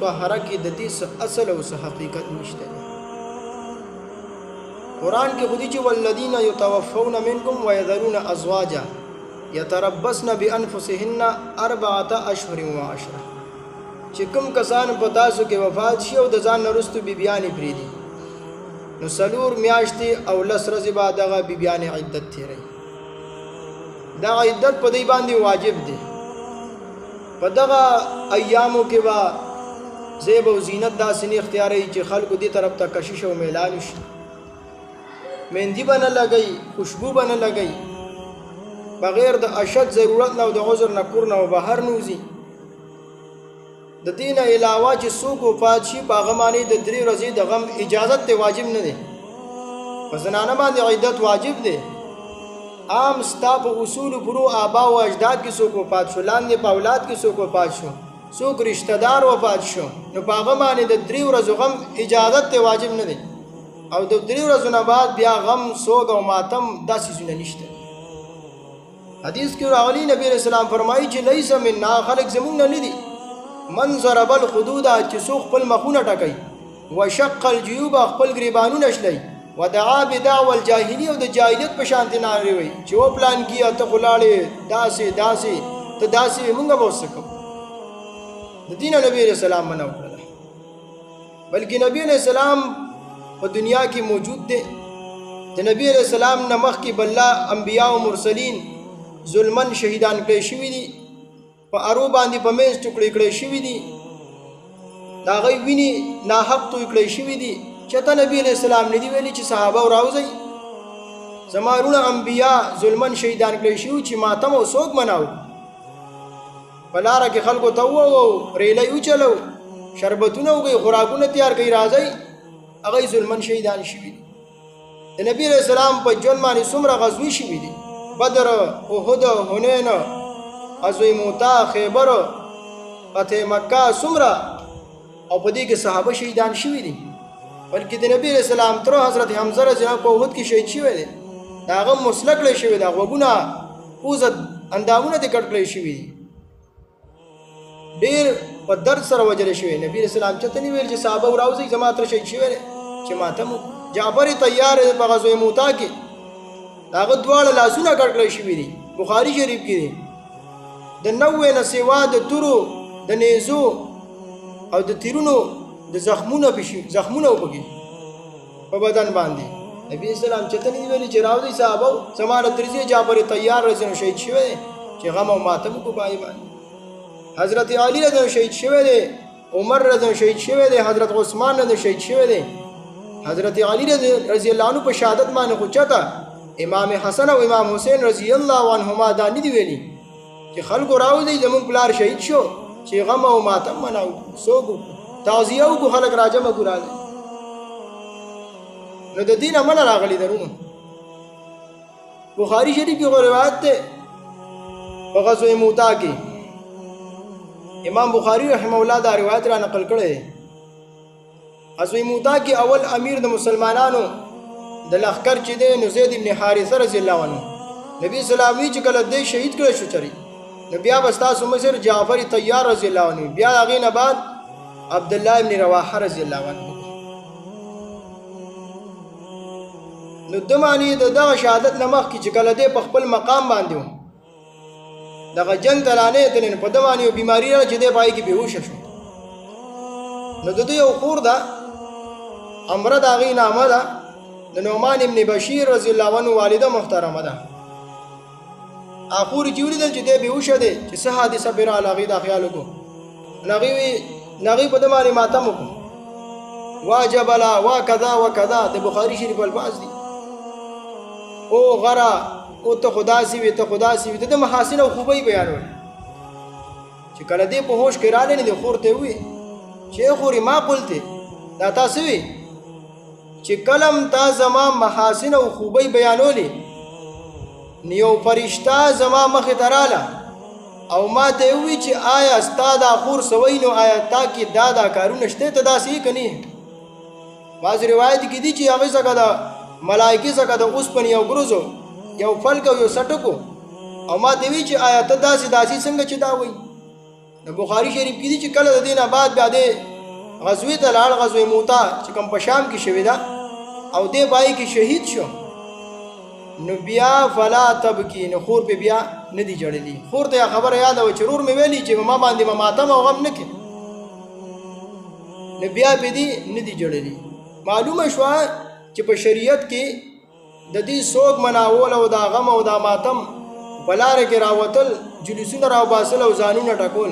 مطهره کې د دې څه اصل او څه حقیقت نشته. قرآن کې خو دې چې والذین یتوفون منکم ویذرون ازواجا یتربصن بانفسهن 4 اشهر و 10 چې کوم کسان په تاسو کې وفات شي او د ځان نه وروسته بیبیانې پرېږدي نو 4 میاشتې او 10 ورځې به دغه بیبیانې عدت تېروي. دغه عدت په دوی باندې واجب دی. په دغه ایامو کې به زیب او زینت داسې نه اختیاروي چې خلکو دې طرف ته کشش او میلان وشي. مهندي به نه لګوي، خوشبو به نه لګوي، بغیر د اشد ضرورت نه او د عذر نه کور نه بهر نه وځي. د دې نه علاوه چې څوک وفات شي په هغه باندې د 3 ورځې د غم اجازت ته واجب نه دی. په زنانه باندې عدت واجب دی. عام ستا په اصول پرو آبا او اجداد کې څوک وفات شو، لاندې په اولاد کې څوک وفات شو، څوک رشتہ دار وفات شو، نو په هغه باندې د 3 ورځو غم اجازت ته واجب نه دی. او د 3 ورځو نه بعد بیا غم سوګ او ماتم داسې څه نشته. حدیث کې راغلی نبی رسول الله فرمایي چې لیس منا خلق زمون نه دي من ضرب الخدود چې څوک خپل مخونه ټکوي وشق الجيوب خپل گریبانونه شلي ودعا بدعوى الجاهليه او د جاهلیت په شان دي ناري وي چې و پلان کیه ته خلاړې داسې ته داسې موږ به وسکو. د دین نبی رسول الله منو کړل بلکې نبی رسول الله په دنیا کې موجود دي. د نبی رسول الله نمخ کې بللا انبیاء او مرسلین ظلمن شهیدان کړي شوی دي، په ارو باندې په میز ټوکړي کړي شوی دي، دا غي ویني ناحق توي کړي شوی دي. چته نبی علیہ السلام ندی ویلي چې صحابه راوځي زمارونه انبیاء ظلمن شهیدان کړي شو چې ماتم او سوګ مناو بلاره کې خلکو ته وو ریلې یو چلو شربتونه وګي خوراکونه تیار کړي راځي هغه ظلمن شهیدان شوی دي. د نبی علیہ السلام په جون باندې څومره غزوی شوی دي، بدر، احد، حنین، غزوه موتا، خیبر، فتح مکه څومره، او په دې کې صحابه شهیدان شوی دي. بلکې د نبی رسول الله تر حضرت حمزه رضی الله په احد کې شهید شوی دی، دا هغه مسلک لې شوی دا غوګونه پوزه اندامونه دې کټ کړی شوی دي، ډېر په درد سره وجل شوی. نبی رسول الله چته نه ویل چې صحابه راوځي زما تر شهید شوی چې ماتم جعفر تیار په غزوه موتا کې هغه دواړه لاسونه کټ کړی شوی دي. بخاری شریف کې دي د 90 نه سیوا د تورو د نیزو او د تیرونو د زخمونه وبګي په بدن باندې. نبی اسلام چته نه ویلي چې راوځي صحابه زمانه ترځي جعفر تیار رسنه شهید شوی چې غم او ماتم کو پای باندې. حضرت علی رضی شهید شوی دی، عمر رضی شهید شوی دی، حضرت عثمان رضی شهید شوی دی. حضرت علی رضی الله عنه په شهادت باندې خو چته امام حسن او امام حسین رضی الله عنهما دا نه دی ویلي چې خلکو راوځي زمون پلار شهید شو چې غم او ماتم مناو سوګو تعزیه او خلک راجمه ګراله. نو د دین عمل راغلی درونه. بخاری شریف کې روایت ده په غزوه موتا کې امام بخاری رحمه الله دا روایت را نقل کړی. غزوه موتا کې اول امیر د مسلمانانو د لخر چې دی نو زید ابن حارثه رضی الله عنه نبی اسلام چې کله دې شهید کړی شو چری نو بیا بستا سمسر جعفر تیار رضی الله عنه بیا هغه نه بعد عبد الله ابن رواحه رضی الله عنه. نو دمانی دغه شهادت نمخ کې چې کله دې په خپل مقام باندې دغه جنگ تلانه دلن په دمانی بیماری را چې دې پای کې بیهوش شو. نو د دې یو خور ده امره د هغې نامه ده د نعمان ابن بشیر رضی الله عنه والده محترمه ده. اخور چې ولیدل چې دې بیهوشه دی چې څه حادثه به راغله هغې دا خیال وکړو نغی په دمانی ماتم وکړو واجبلا وا کذا و کذا د بخاری شریف الفاظ دي او غرا او ته خدا سی وي ته خدا سی وي د محاسن او خوبي بیانول چې کله دې په هوش کې رااله نه خورته وي چې خوري ما قلته دا تاسو وي چې کلم تا زما محاسن او خوبي بیانولې نیو فرشتہ زما مخه تراله او ما ته وی چې آیا استاد اخور سوي نو آیا تا کې دادا کارونه شته ته داسې کني. بعض روایت کې دي چې هغه څنګه دا ملائکه څنګه د اوس پنی او ګروزو یو فلک او یو سټکو او ما ته وی چې آیا ته داسې څنګه چې دا وای. د بخاری شریف کې دي چې کله د دینه بعد بیا د غزوې ته لاړ، غزوې موته چې کوم په شام کې شوې ده او دې پای کې شهید شو، نو بیا فلا تبکی، نو خور په بیا نه دی جړلی. خور ته خبره یاد و چې رور مې ویلي چې ما باندې ما ماتم او غم نه کې، نو بیا به دی نه دی جړلی. معلومه شو چې په شریعت کې د دې سوګ مناول او دا غم او دا ماتم بلاره کې راوتل، جلوسونه راوباسل او ځانونه ټکول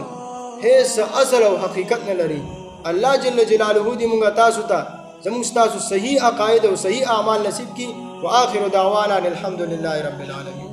هیڅ اصل او حقیقت نه لري. الله جل جلاله دې موږ تاسو ته زموږ تاسو صحیح عقاید او صحیح اعمال نصیب کی. واخر دعوانا الحمد لله رب العالمین.